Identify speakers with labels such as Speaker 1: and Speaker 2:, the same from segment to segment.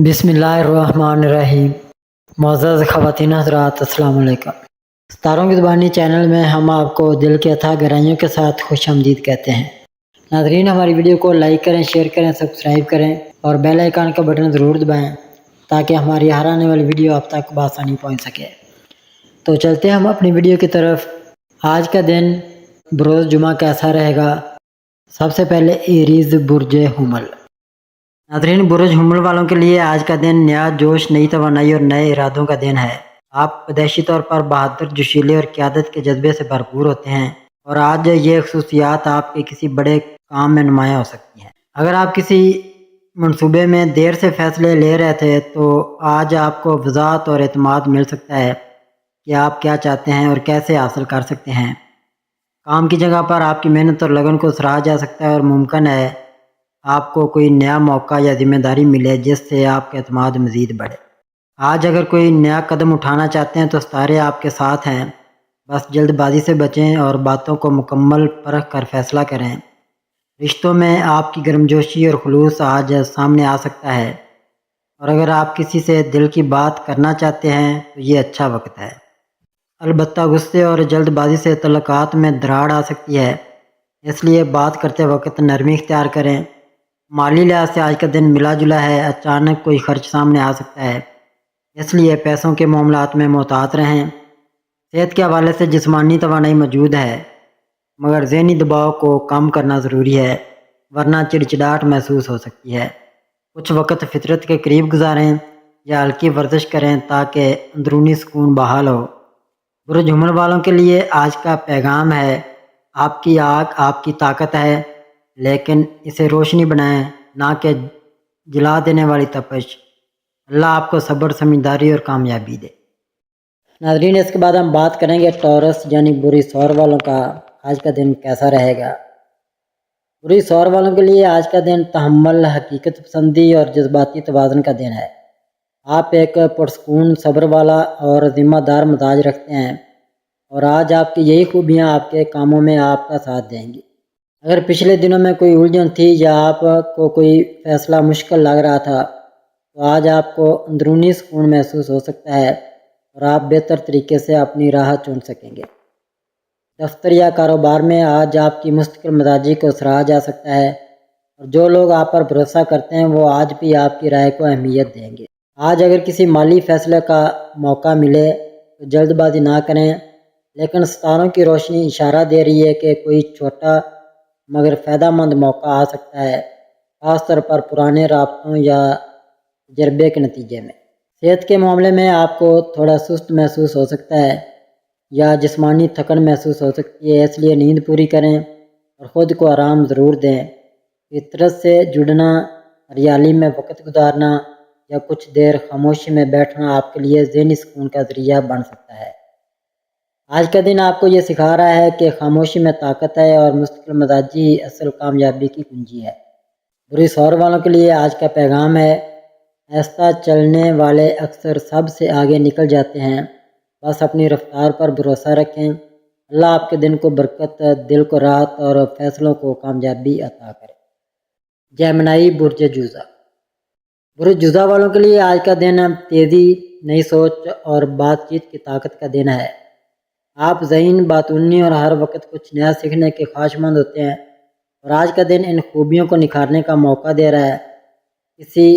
Speaker 1: بسم اللہ الرحمن الرحیم۔ معزز خواتین حضرات، السلام علیکم۔ ستاروں کی زبانی چینل میں ہم آپ کو دل کے اتھاہ گہرائیوں کے ساتھ خوش آمدید کہتے ہیں۔ ناظرین، ہماری ویڈیو کو لائک کریں، شیئر کریں، سبسکرائب کریں اور بیل آئیکن کا بٹن ضرور دبائیں تاکہ ہماری ہر آنے والی ویڈیو آپ تک بآسانی پہنچ سکے۔ تو چلتے ہیں ہم اپنی ویڈیو کی طرف۔ آج کا دن بروز جمعہ کیسا رہے گا؟ سب سے پہلے ایریز برج حمل۔ ناظرین، برج حمل والوں کے لیے آج کا دن نیا جوش، نئی توانائی اور نئے ارادوں کا دن ہے۔ آپ پیدائشی طور پر بہادر، جوشیلے اور قیادت کے جذبے سے بھرپور ہوتے ہیں اور آج یہ خصوصیات آپ کے کسی بڑے کام میں نمایاں ہو سکتی ہیں۔ اگر آپ کسی منصوبے میں دیر سے فیصلے لے رہے تھے تو آج آپ کو وضاحت اور اعتماد مل سکتا ہے کہ آپ کیا چاہتے ہیں اور کیسے حاصل کر سکتے ہیں۔ کام کی جگہ پر آپ کی محنت اور لگن کو سراہا جا سکتا ہے اور ممکن ہے آپ کو کوئی نیا موقع یا ذمہ داری ملے جس سے آپ کا اعتماد مزید بڑھے۔ آج اگر کوئی نیا قدم اٹھانا چاہتے ہیں تو ستارے آپ کے ساتھ ہیں۔ بس جلد بازی سے بچیں اور باتوں کو مکمل پرکھ کر فیصلہ کریں۔ رشتوں میں آپ کی گرمجوشی اور خلوص آج سامنے آ سکتا ہے، اور اگر آپ کسی سے دل کی بات کرنا چاہتے ہیں تو یہ اچھا وقت ہے۔ البتہ غصے اور جلد بازی سے تعلقات میں دراڑ آ سکتی ہے، اس لیے بات کرتے وقت نرمی اختیار کریں۔ مالی لحاظ سے آج کا دن ملا جلا ہے، اچانک کوئی خرچ سامنے آ سکتا ہے، اس لیے پیسوں کے معاملات میں محتاط رہیں۔ صحت کے حوالے سے جسمانی توانائی موجود ہے، مگر ذہنی دباؤ کو کم کرنا ضروری ہے ورنہ چڑچڑاہٹ محسوس ہو سکتی ہے۔ کچھ وقت فطرت کے قریب گزاریں یا ہلکی ورزش کریں تاکہ اندرونی سکون بحال ہو۔ برج حمل والوں کے لیے آج کا پیغام ہے، آپ کی آگ آپ کی طاقت ہے، لیکن اسے روشنی بنائیں، نہ کہ جلا دینے والی تپش۔ اللہ آپ کو صبر، سمجھداری اور کامیابی دے۔ ناظرین، اس کے بعد ہم بات کریں گے ٹورس یعنی بری سور والوں کا آج کا دن کیسا رہے گا۔ بری سور والوں کے لیے آج کا دن تحمل، حقیقت پسندی اور جذباتی توازن کا دن ہے۔ آپ ایک پرسکون، صبر والا اور ذمہ دار مزاج رکھتے ہیں، اور آج آپ کی یہی خوبیاں آپ کے کاموں میں آپ کا ساتھ دیں گی۔ اگر پچھلے دنوں میں کوئی الجھن تھی یا آپ کو کوئی فیصلہ مشکل لگ رہا تھا تو آج آپ کو اندرونی سکون محسوس ہو سکتا ہے اور آپ بہتر طریقے سے اپنی راہ چن سکیں گے۔ دفتر یا کاروبار میں آج آپ کی مستقل مزاجی کو سراہا جا سکتا ہے، اور جو لوگ آپ پر بھروسہ کرتے ہیں وہ آج بھی آپ کی رائے کو اہمیت دیں گے۔ آج اگر کسی مالی فیصلے کا موقع ملے تو جلد بازی نہ کریں، لیکن ستاروں کی روشنی اشارہ دے رہی ہے کہ کوئی چھوٹا مگر فائدہ مند موقع آ سکتا ہے، خاص طور پر پرانے رابطوں یا تجربے کے نتیجے میں۔ صحت کے معاملے میں آپ کو تھوڑا سست محسوس ہو سکتا ہے یا جسمانی تھکن محسوس ہو سکتی ہے، اس لیے نیند پوری کریں اور خود کو آرام ضرور دیں۔ فطرت سے جڑنا، ہریالی میں وقت گزارنا یا کچھ دیر خاموشی میں بیٹھنا آپ کے لیے ذہنی سکون کا ذریعہ بن سکتا ہے۔ آج کا دن آپ کو یہ سکھا رہا ہے کہ خاموشی میں طاقت ہے اور مستقل مزاجی ہی اصل کامیابی کی کنجی ہے۔ بری سور والوں کے لیے آج کا پیغام ہے، آہستہ چلنے والے اکثر سب سے آگے نکل جاتے ہیں، بس اپنی رفتار پر بھروسہ رکھیں۔ اللہ آپ کے دن کو برکت، دل کو راحت اور فیصلوں کو کامیابی عطا کرے۔ جیمنائی برج جوزا۔ برج جوزا والوں کے لیے آج کا دن تیزی، نئی سوچ اور بات چیت کی طاقت کا دن ہے۔ آپ ذہین، باطنی اور ہر وقت کچھ نیا سیکھنے کے خواہشمند ہوتے ہیں، اور آج کا دن ان خوبیوں کو نکھارنے کا موقع دے رہا ہے۔ کسی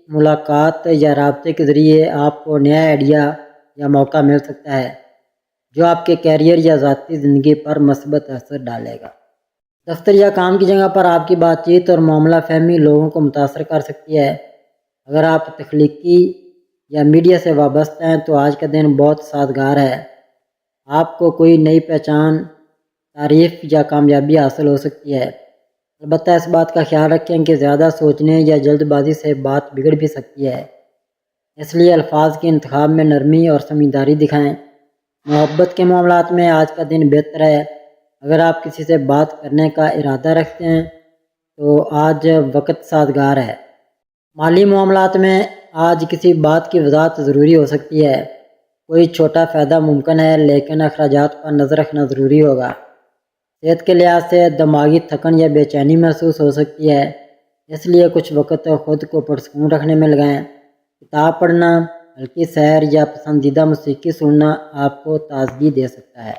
Speaker 1: ملاقات یا رابطے کے ذریعے آپ کو نیا آئیڈیا یا موقع مل سکتا ہے جو آپ کے کیریئر یا ذاتی زندگی پر مثبت اثر ڈالے گا۔ دفتر یا کام کی جگہ پر آپ کی بات چیت اور معاملہ فہمی لوگوں کو متاثر کر سکتی ہے۔ اگر آپ تخلیقی یا میڈیا سے وابستہ ہیں تو آج کا دن بہت سازگار ہے۔ آپ کو کوئی نئی پہچان، تعریف یا کامیابی حاصل ہو سکتی ہے۔ البتہ اس بات کا خیال رکھیں کہ زیادہ سوچنے یا جلد بازی سے بات بگڑ بھی سکتی ہے، اس لیے الفاظ کے انتخاب میں نرمی اور سمجھداری دکھائیں۔ محبت کے معاملات میں آج کا دن بہتر ہے۔ اگر آپ کسی سے بات کرنے کا ارادہ رکھتے ہیں تو آج وقت سازگار ہے۔ مالی معاملات میں آج کسی بات کی وضاحت ضروری ہو سکتی ہے۔ کوئی چھوٹا فائدہ ممکن ہے، لیکن اخراجات پر نظر رکھنا ضروری ہوگا۔ صحت کے لحاظ سے دماغی تھکن یا بے چینی محسوس ہو سکتی ہے، اس لیے کچھ وقت خود کو پرسکون رکھنے میں لگائیں۔ کتاب پڑھنا، ہلکی سیر یا پسندیدہ موسیقی سننا آپ کو تازگی دے سکتا ہے۔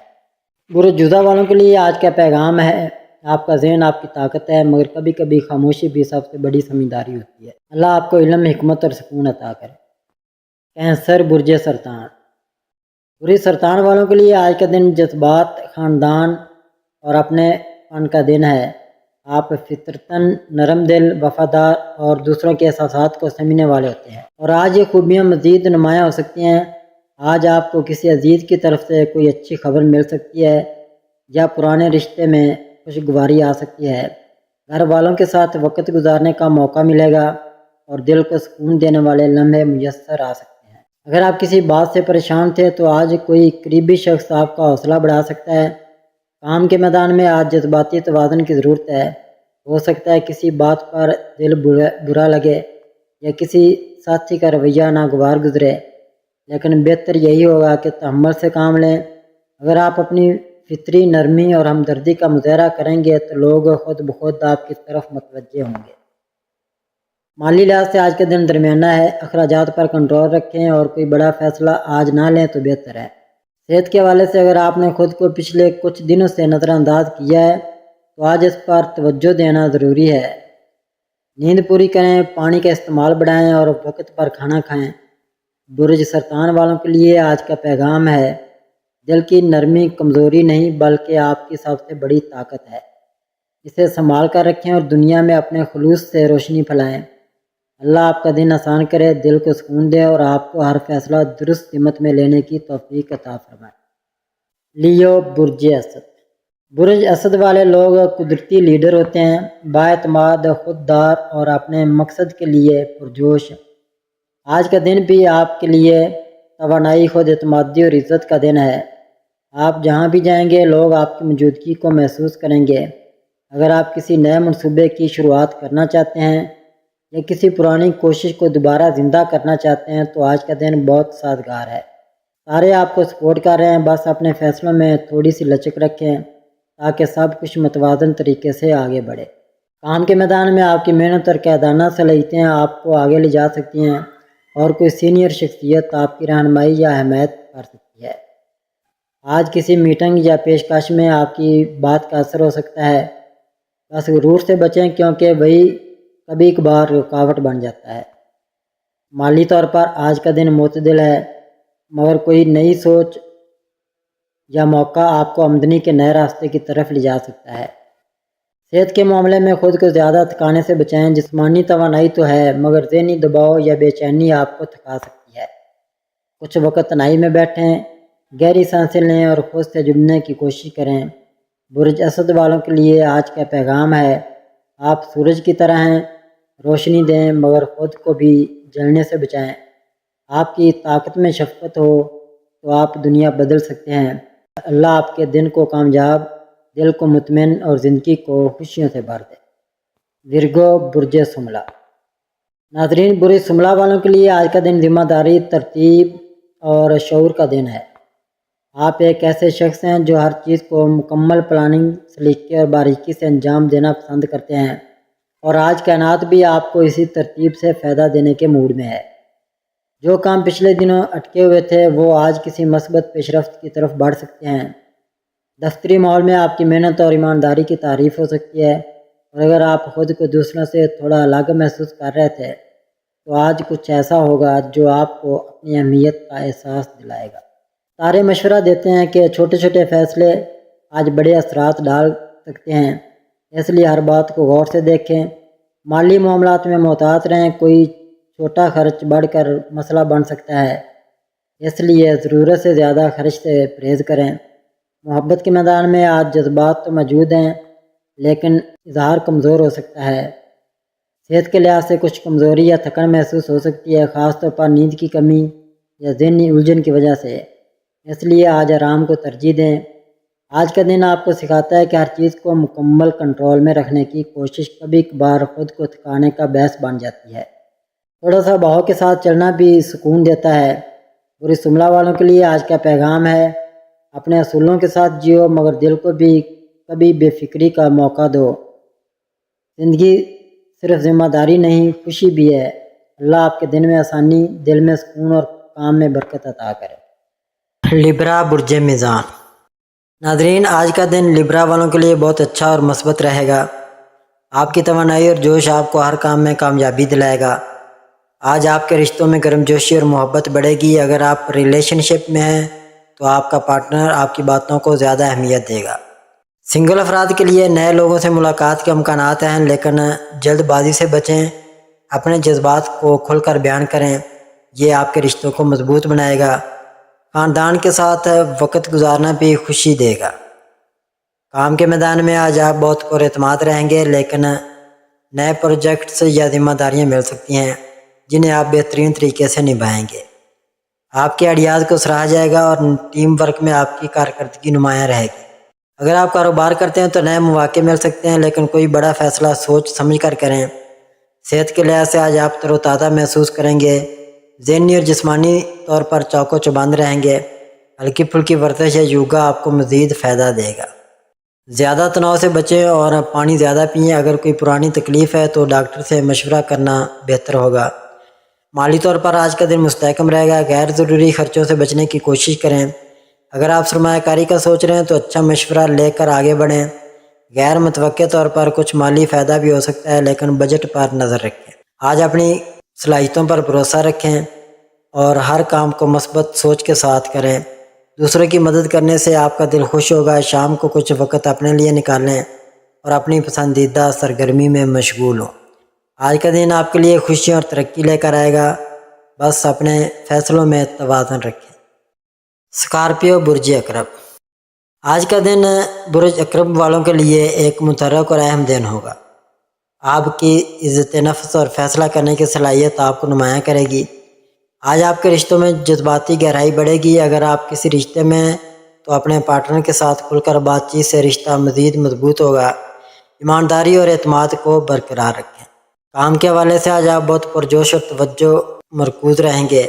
Speaker 1: برج جوزہ والوں کے لیے آج کا پیغام ہے، آپ کا ذہن آپ کی طاقت ہے، مگر کبھی کبھی خاموشی بھی سب سے بڑی سمجھداری ہوتی ہے۔ اللہ آپ کو علم، حکمت اور سکون عطا کرے۔ کینسر برج سرطان، برج سرطان والوں کے لیے آج کا دن جذبات، خاندان اور اپنے فن کا دن ہے۔ آپ فطرتاً نرم دل، وفادار اور دوسروں کے احساسات کو سمجھنے والے ہوتے ہیں، اور آج یہ خوبیاں مزید نمایاں ہو سکتی ہیں۔ آج آپ کو کسی عزیز کی طرف سے کوئی اچھی خبر مل سکتی ہے یا پرانے رشتے میں خوشگواری آ سکتی ہے۔ گھر والوں کے ساتھ وقت گزارنے کا موقع ملے گا اور دل کو سکون دینے والے لمحے میسر آ سکتے ہیں۔ اگر آپ کسی بات سے پریشان تھے تو آج کوئی قریبی شخص آپ کا حوصلہ بڑھا سکتا ہے۔ کام کے میدان میں آج جذباتی توازن کی ضرورت ہے۔ ہو سکتا ہے کسی بات پر دل برا لگے یا کسی ساتھی کا رویہ ناگوار گزرے، لیکن بہتر یہی ہوگا کہ تحمل سے کام لیں۔ اگر آپ اپنی فطری نرمی اور ہمدردی کا مظاہرہ کریں گے تو لوگ خود بخود آپ کی طرف متوجہ ہوں گے۔ مالی لحاظ سے آج کا دن درمیانہ ہے، اخراجات پر کنٹرول رکھیں اور کوئی بڑا فیصلہ آج نہ لیں تو بہتر ہے۔ صحت کے حوالے سے اگر آپ نے خود کو پچھلے کچھ دنوں سے نظر انداز کیا ہے تو آج اس پر توجہ دینا ضروری ہے۔ نیند پوری کریں، پانی کا استعمال بڑھائیں اور وقت پر کھانا کھائیں۔ برج سرطان والوں کے لیے آج کا پیغام ہے، دل کی نرمی کمزوری نہیں بلکہ آپ کی سب سے بڑی طاقت ہے۔ اسے سنبھال کر رکھیں اور دنیا میں اپنے خلوص سے روشنی پھیلائیں۔ اللہ آپ کا دن آسان کرے، دل کو سکون دے اور آپ کو ہر فیصلہ درست سمت میں لینے کی توفیق عطا فرمائے۔ لیو برج اسد، برج اسد والے لوگ قدرتی لیڈر ہوتے ہیں، بااعتماد، خوددار اور اپنے مقصد کے لیے پرجوش۔ آج کا دن بھی آپ کے لیے توانائی، خود اعتمادی اور عزت کا دن ہے۔ آپ جہاں بھی جائیں گے لوگ آپ کی موجودگی کو محسوس کریں گے۔ اگر آپ کسی نئے منصوبے کی شروعات کرنا چاہتے ہیں یا کسی پرانی کوشش کو دوبارہ زندہ کرنا چاہتے ہیں تو آج کا دن بہت سازگار ہے۔ سارے آپ کو سپورٹ کر رہے ہیں، بس اپنے فیصلوں میں تھوڑی سی لچک رکھیں تاکہ سب کچھ متوازن طریقے سے آگے بڑھے۔ کام کے میدان میں آپ کی محنت اور قائدانہ صلاحیتیں آپ کو آگے لے جا سکتی ہیں اور کوئی سینئر شخصیت آپ کی رہنمائی یا حمایت کر سکتی ہے۔ آج کسی میٹنگ یا پیشکش میں آپ کی بات کا اثر ہو سکتا ہے، بس غرور سے بچیں کیونکہ وہی کبھی کبھار رکاوٹ بن جاتا ہے۔ مالی طور پر آج کا دن معتدل ہے، مگر کوئی نئی سوچ یا موقع آپ کو آمدنی کے نئے راستے کی طرف لے جا سکتا ہے۔ صحت کے معاملے میں خود کو زیادہ تھکانے سے بچائیں۔ جسمانی توانائی تو ہے مگر ذہنی دباؤ یا بے چینی آپ کو تھکا سکتی ہے۔ کچھ وقت تنہائی میں بیٹھیں، گہری سانسیں لیں اور خود سے جڑنے کی کوشش کریں۔ برج اسد والوں کے لیے آج کا پیغام ہے، آپ سورج کی طرح ہیں، روشنی دیں مگر خود کو بھی جلنے سے بچائیں۔ آپ کی طاقت میں شفقت ہو تو آپ دنیا بدل سکتے ہیں۔ اللہ آپ کے دن کو کامیاب، دل کو مطمئن اور زندگی کو خوشیوں سے بھر دے۔ ورگو برج سملہ، ناظرین برج سملہ والوں کے لیے آج کا دن ذمہ داری، ترتیب اور شعور کا دن ہے۔ آپ ایک ایسے شخص ہیں جو ہر چیز کو مکمل پلاننگ، سلیقے اور باریکی سے انجام دینا پسند کرتے ہیں، اور آج کائنات بھی آپ کو اسی ترتیب سے فائدہ دینے کے موڈ میں ہے۔ جو کام پچھلے دنوں اٹکے ہوئے تھے وہ آج کسی مثبت پیش رفت کی طرف بڑھ سکتے ہیں۔ دفتری ماحول میں آپ کی محنت اور ایمانداری کی تعریف ہو سکتی ہے، اور اگر آپ خود کو دوسروں سے تھوڑا الگ محسوس کر رہے تھے تو آج کچھ ایسا ہوگا جو آپ کو اپنی اہمیت کا احساس دلائے گا۔ تارے مشورہ دیتے ہیں کہ چھوٹے چھوٹے فیصلے آج بڑے اثرات ڈال سکتے ہیں، اس لیے ہر بات کو غور سے دیکھیں۔ مالی معاملات میں محتاط رہیں، کوئی چھوٹا خرچ بڑھ کر مسئلہ بن سکتا ہے، اس لیے ضرورت سے زیادہ خرچ سے پرہیز کریں۔ محبت کے میدان میں آج جذبات تو موجود ہیں لیکن اظہار کمزور ہو سکتا ہے۔ صحت کے لحاظ سے کچھ کمزوری یا تھکن محسوس ہو سکتی ہے، خاص طور پر نیند کی کمی یا ذہنی الجھن کی وجہ سے، اس لیے آج آرام کو ترجیح دیں۔ آج کا دن آپ کو سکھاتا ہے کہ ہر چیز کو مکمل کنٹرول میں رکھنے کی کوشش کبھی کبھار خود کو تھکانے کا باعث بن جاتی ہے۔ تھوڑا سا بہاؤ کے ساتھ چلنا بھی سکون دیتا ہے۔ برج سملہ والوں کے لیے آج کا پیغام ہے، اپنے اصولوں کے ساتھ جیو مگر دل کو بھی کبھی بے فکری کا موقع دو۔ زندگی صرف ذمہ داری نہیں، خوشی بھی ہے۔ اللہ آپ کے دن میں آسانی، دل میں سکون اور کام میں برکت عطا کرے۔ لبرا برج میزان۔ ناظرین، آج کا دن لبرا والوں کے لیے بہت اچھا اور مثبت رہے گا۔ آپ کی توانائی اور جوش آپ کو ہر کام میں کامیابی دلائے گا۔ آج آپ کے رشتوں میں گرم جوشی اور محبت بڑھے گی۔ اگر آپ ریلیشن شپ میں ہیں تو آپ کا پارٹنر آپ کی باتوں کو زیادہ اہمیت دے گا۔ سنگل افراد کے لیے نئے لوگوں سے ملاقات کے امکانات ہیں، لیکن جلد بازی سے بچیں۔ اپنے جذبات کو کھل کر بیان کریں، یہ آپ کے رشتوں کو مضبوط بنائے گا۔ خاندان کے ساتھ وقت گزارنا بھی خوشی دے گا۔ کام کے میدان میں آج آپ بہت پر اعتماد رہیں گے، لیکن نئے پروجیکٹس یا ذمہ داریاں مل سکتی ہیں جنہیں آپ بہترین طریقے سے نبھائیں گے۔ آپ کے آئیڈیاز کو سراہا جائے گا اور ٹیم ورک میں آپ کی کارکردگی نمایاں رہے گی۔ اگر آپ کاروبار کرتے ہیں تو نئے مواقع مل سکتے ہیں، لیکن کوئی بڑا فیصلہ سوچ سمجھ کر کریں۔ صحت کے لحاظ سے آج آپ تر و تازہ محسوس کریں گے، ذہنی اور جسمانی طور پر چوک و چوبند رہیں گے۔ ہلکی پھلکی ورزش یا یوگا آپ کو مزید فائدہ دے گا۔ زیادہ تناؤ سے بچیں اور پانی زیادہ پئیں۔ اگر کوئی پرانی تکلیف ہے تو ڈاکٹر سے مشورہ کرنا بہتر ہوگا۔ مالی طور پر آج کا دن مستحکم رہے گا۔ غیر ضروری خرچوں سے بچنے کی کوشش کریں۔ اگر آپ سرمایہ کاری کا سوچ رہے ہیں تو اچھا مشورہ لے کر آگے بڑھیں۔ غیر متوقع طور پر کچھ مالی فائدہ بھی ہو سکتا ہے، لیکن بجٹ پر نظر رکھیں۔ آج اپنی صلاحیتوں پر بھروسہ رکھیں اور ہر کام کو مثبت سوچ کے ساتھ کریں۔ دوسروں کی مدد کرنے سے آپ کا دل خوش ہوگا۔ شام کو کچھ وقت اپنے لیے نکالیں اور اپنی پسندیدہ سرگرمی میں مشغول ہوں۔ آج کا دن آپ کے لیے خوشی اور ترقی لے کر آئے گا، بس اپنے فیصلوں میں توازن رکھیں۔ اسکارپیو برج اقرب۔ آج کا دن برج اقرب والوں کے لیے ایک متحرک اور اہم دن ہوگا۔ آپ کی عزت نفس اور فیصلہ کرنے کی صلاحیت آپ کو نمایاں کرے گی۔ آج آپ کے رشتوں میں جذباتی گہرائی بڑھے گی۔ اگر آپ کسی رشتے میں ہیں تو اپنے پارٹنر کے ساتھ کھل کر بات چیت سے رشتہ مزید مضبوط ہوگا۔ ایمانداری اور اعتماد کو برقرار رکھیں۔ کام کے حوالے سے آج آپ بہت پرجوش اور توجہ مرکوز رہیں گے۔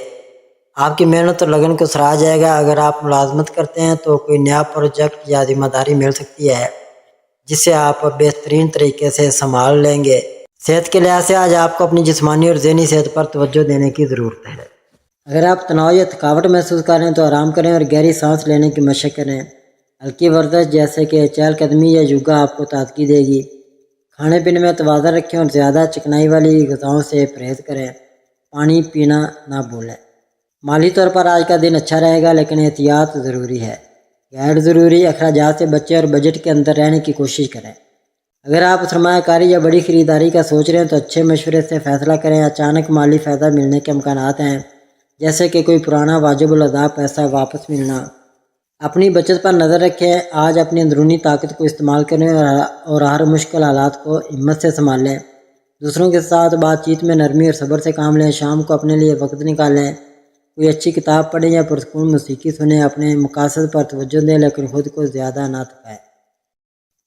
Speaker 1: آپ کی محنت اور لگن کو سراہا جائے گا۔ اگر آپ ملازمت کرتے ہیں تو کوئی نیا پروجیکٹ یا ذمہ داری مل سکتی ہے جسے آپ بہترین طریقے سے سنبھال لیں گے۔ صحت کے لحاظ سے آج آپ کو اپنی جسمانی اور ذہنی صحت پر توجہ دینے کی ضرورت ہے۔ اگر آپ تناؤ یا تھکاوٹ محسوس کر رہے ہیں تو آرام کریں اور گہری سانس لینے کی مشق کریں۔ ہلکی ورزش جیسے کہ چہل قدمی یا یوگا آپ کو تازگی دے گی۔ کھانے پینے میں توازن رکھیں اور زیادہ چکنائی والی غذاؤں سے پرہیز کریں۔ پانی پینا نہ بھولیں۔ مالی طور پر آج کا دن اچھا رہے گا، لیکن احتیاط ضروری ہے۔ غیر ضروری اخراجات سے بچیں اور بجٹ کے اندر رہنے کی کوشش کریں۔ اگر آپ سرمایہ کاری یا بڑی خریداری کا سوچ رہے ہیں تو اچھے مشورے سے فیصلہ کریں۔ اچانک مالی فائدہ ملنے کے امکانات ہیں، جیسے کہ کوئی پرانا واجب الادا پیسہ واپس ملنا۔ اپنی بچت پر نظر رکھیں۔ آج اپنی اندرونی طاقت کو استعمال کریں اور ہر مشکل حالات کو ہمت سے سنبھال لیں۔ دوسروں کے ساتھ بات چیت میں نرمی اور صبر سے کام لیں۔ شام کو اپنے لیے وقت نکالیں۔ کوئی اچھی کتاب پڑھیں یا پرسکون موسیقی سنیں۔ اپنے مقاصد پر توجہ دیں، لیکن خود کو زیادہ نہ تھکائیں۔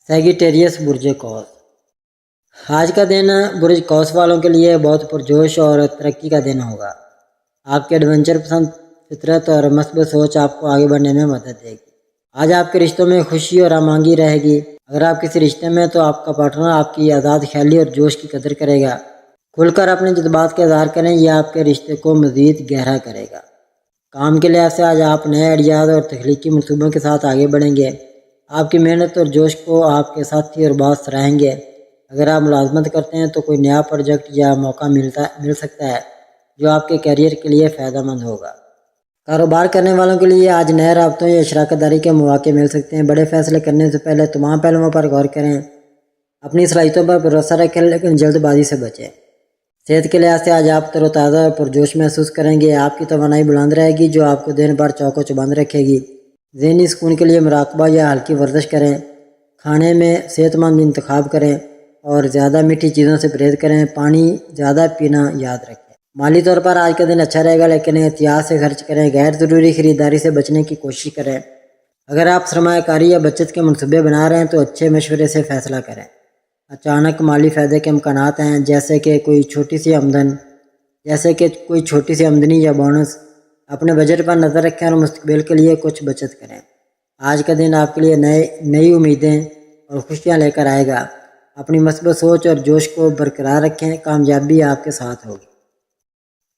Speaker 1: سیگیٹیریس برج قوس۔ آج کا دن برج قوس والوں کے لیے بہت پرجوش اور ترقی کا دن ہوگا۔ آپ کے ایڈونچر پسند فطرت اور مثبت سوچ آپ کو آگے بڑھنے میں مدد دے گی۔ آج آپ کے رشتوں میں خوشی اور ہم آہنگی رہے گی۔ اگر آپ کسی رشتے میں تو آپ کا پارٹنر آپ کی آزاد خیالی اور جوش کی قدر کرے گا۔ کھل کر اپنے جذبات کا اظہار کریں، یہ آپ کے رشتے کو مزید گہرا کرے گا۔ کام کے لحاظ سے آج آپ نئے آئیڈیاز اور تخلیقی منصوبوں کے ساتھ آگے بڑھیں گے۔ آپ کی محنت اور جوش کو آپ کے ساتھی اور باس سراہیں گے۔ اگر آپ ملازمت کرتے ہیں تو کوئی نیا پروجیکٹ یا موقع مل سکتا ہے جو آپ کے کیریئر کے لیے فائدہ مند ہوگا۔ کاروبار کرنے والوں کے لیے آج نئے رابطوں یا شراکت داری کے مواقع مل سکتے ہیں۔ بڑے فیصلے کرنے سے پہلے تمام پہلوؤں پر غور کریں۔ اپنی صلاحیتوں پر بھروسہ رکھیں، لیکن جلد بازی سے بچیں۔ صحت کے لحاظ سے آج آپ تر و تازہ اور پرجوش محسوس کریں گے۔ آپ کی توانائی بلند رہے گی جو آپ کو دن بھر چوک و چوبند رکھے گی۔ ذہنی سکون کے لیے مراقبہ یا ہلکی ورزش کریں۔ کھانے میں صحت مند انتخاب کریں اور زیادہ میٹھی چیزوں سے پرہیز کریں۔ پانی زیادہ پینا یاد رکھیں۔ مالی طور پر آج کا دن اچھا رہے گا، لیکن احتیاط سے خرچ کریں۔ غیر ضروری خریداری سے بچنے کی کوشش کریں۔ اگر آپ سرمایہ کاری یا بچت کے منصوبے بنا رہے ہیں تو اچھے مشورے سے فیصلہ کریں۔ اچانک مالی فائدے کے امکانات ہیں، جیسے کہ کوئی چھوٹی سی آمدنی یا بونس۔ اپنے بجٹ پر نظر رکھیں اور مستقبل کے لیے کچھ بچت کریں۔ آج کا دن آپ کے لیے نئی امیدیں اور خوشیاں لے کر آئے گا۔ اپنی مثبت سوچ اور جوش کو برقرار رکھیں، کامیابی آپ کے ساتھ ہوگی۔